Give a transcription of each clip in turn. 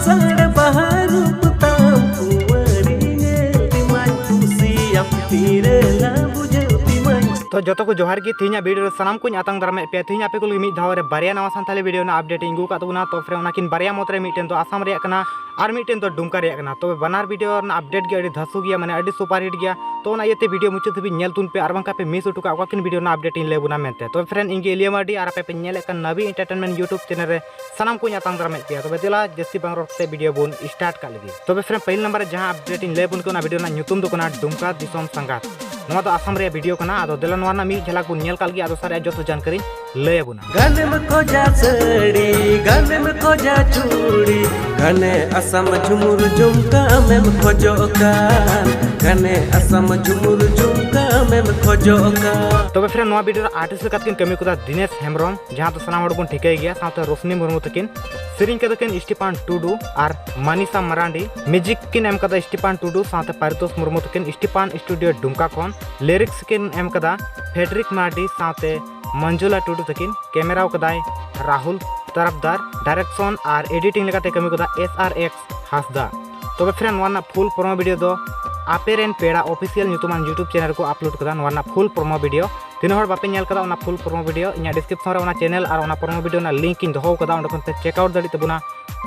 sare baharu putam kuwarinya timai kusiam tirela bujau timai. तो जो को जोहार की तीन वीडियो सामान को आतंग दाराम पे तीन पे को मिद धावे बारिया नवा सानताली वीडियो ना अपडेट इंगू का तबना तो फ्रे उनाकिन बारिया मतरे मिटेन तो आसाम रे कना और मिटेन तो डुमका रे कना तो बनार वीडियो ना अपडेट गे अडी धसु गया माने अडी सुपर हिट गया तो ना येते वीडियो मुचे थबी नेल तुन पे आरबंका पे मिस उटुका वाकिन वीडियो ना अपडेट इन लेबुना मेनते तो फ्रेंड इंगे एलिया माडी आर पे नेल का नवी एंटरटेनमेंट यूट्यूब चैनल रे सामान को आतंग दाराम पे तो बेला जस्ती बांग रोते वीडियो बुन स्टार्ट कर लगी तो फ्रेंड पहले नंबर जहां अपडेट इन लेबुन को ना वीडियो ना न्यूतुम दो कना डुमका दिसोम संगात नवा तो आसाम रे वीडियो कना आदो देला नवा ना मी झलक बुन नेल काल गी आदो सारे जो जानकारी ले बुना गाने में खोजा सड़ी गाने में खोजा चूड़ी गाने असम झुमुर झुमका में खोजो कान गाने असम झुमुर झुमका में खोजो कान तो फ्रेंड नवा वीडियो आर्टिस्ट का कमी को दिनेश हेम्ब्रम जहां तो सानाम बन ठिकाई गया साथ रोशनी मुर्मू तकिन सिरिंग के तकिन स्टीफान टुडू और मनीषा मरांडी म्यूजिक किन एम कदा स्टीफान टुडू साथ पारितोष मुर्मू तकिन स्टीफान स्टूडियो डुमका कोन लिरिक्स किन एम कदा फेडरिक मार्डी साथ मंजुला टुडू तकिन कैमरा कदाय राहुल तरफदार डायरेक्शन और एडिटिंग लेकाते कमी कदा SRX हासदा तो फ्रेंड नवाना फुल प्रोमो वीडियो दो आपेरेन पेड़ा ऑफिशियल यूट्यूब यूट्यूब चैनल को अपलोड कदा नवाना फुल प्रोमो वीडियो तीन हर बापे नेल कदा full promo video in description रे चैनल और प्रोमो वीडियो ना लिंक इन दो कदा उन पे चेकआउट दाड़ी तबुना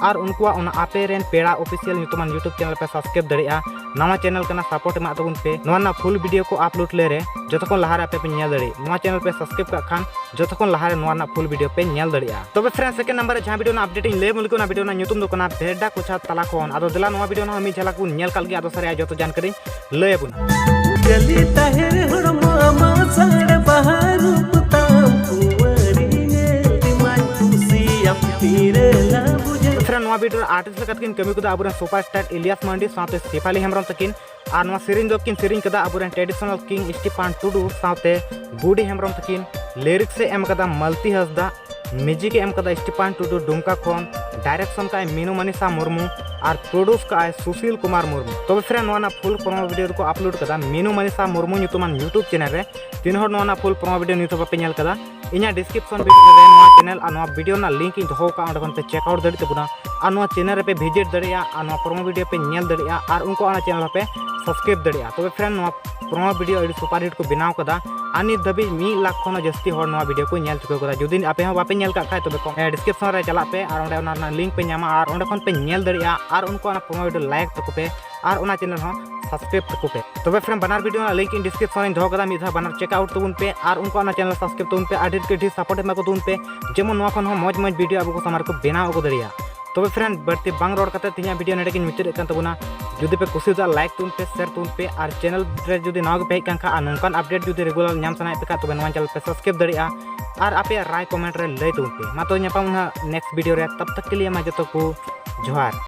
और उनको आपेरेन पेड़ा ऑफिशियल यूट्यूब चैनल पे सब्सक्राइब दाड़िया नवा चैनल कना सपोर्ट एमा तबुन पे नवाना फुल वीडियो को अपलोड ले रे जतखन लहारे पे नेल दाड़ी नवा चैनल पे सब्सक्राइब का खान जतखन लहारे नवाना फुल वीडियो पे नेल दाड़िया तो फ्रेंड सेकंड नंबर जहां वीडियो ना अपडेटिंग ले मुलको ना वीडियो ना यूट्यूब दो कना भेड़ा कुछा तला कोन आदो दिला नवा वीडियो ना मी झलक को नेल काल गे आदो सारे जतो जानकारी ले बुना गली तहर हड़मा सरे Bahru पुताम कुवरिने timai kusiam tirela bujau. Friend नवा वीडियो आर्टिस्ट लकतकिन कमी को आबुरन सुपरस्टार इलियास मांडी साथे शेफाली हेम्ब्रम तकिन और नवा सिरिन दो किन सिरिन कदा आबुरन ट्रेडिशनल किंग स्टीफान टुडू साथे गुडी हेम्ब्रम तकिन लिरिक्स से एम कदा मल्टी हसदा म्यूजिक एम कदा स्टीफान टुडू डुमका खोन डायरेक्शन का मीनू मनीषा मुर्मू और प्रोड्यूस का सुशील कुमार मुर्मू तो फ्रेंड नवा फुल प्रोमो वीडियो को अपलोड कदा Meenu Manisha Murmu YouTube YouTube channel रे तीन हर नवा फुल प्रोमो वीडियो नितो बापे नेल कदा इना डिस्क्रिप्शन वीडियो रे नवा चैनल और नवा वीडियो ना लिंक इन दो का उन पे चेकआउट दाड़ी तबुना और नवा चैनल पे विजिट दाड़िया और नवा प्रोमो वीडियो पे नेल दाड़िया और उनको आना चैनल पे सब्सक्राइब दाड़िया तो फ्रेंड नवा प्रोमो वीडियो अड़ी सुपर हिट को बनाव कदा आनी दबी 1 लाख खन जस्ती हर नवा वीडियो को नेल चुका कदा जुदी आपे हो बापे नेल का खाय तबे को डिस्क्रिप्शन रे चला पे और ओना लिंक पे नामा और ओंडे खन पे नेल दाड़िया और उनको आना प्रोमो वीडियो लाइक तको पे और ओना चैनल हो सब्सक्राइब तको पे तो फ्रेंड बनार वीडियो ना लिंक इन डिस्क्रिप्शन इन दो कदा मिधा बनार चेकआउट तबुन पे और उनको आना चैनल सब्सक्राइब तबुन पे आडिट के सपोर्ट एमा को तुन पे जेमन नवा खन हो मौज मौज वीडियो अब को समार को बनाव को दाड़िया तो फ्रेंड बढ़ती बांग रोड करते तीन वीडियो नेडे किन मुचाद कान तबुना जुदी पे कुछ लाइक तुन पे शेयर तुन पे और चैनल रे जुदी नवा पे कान खा नोंकान अपडेट जुदी रेगुलर नाम सनाय पे का तबे नवा चैनल पे सब्सक्राइब दाड़िया और आपे राय कमेंट रे लय तुन पे मा तो नेक्स्ट वीडियो रे तब तक के लिए मा जतो को जोहार।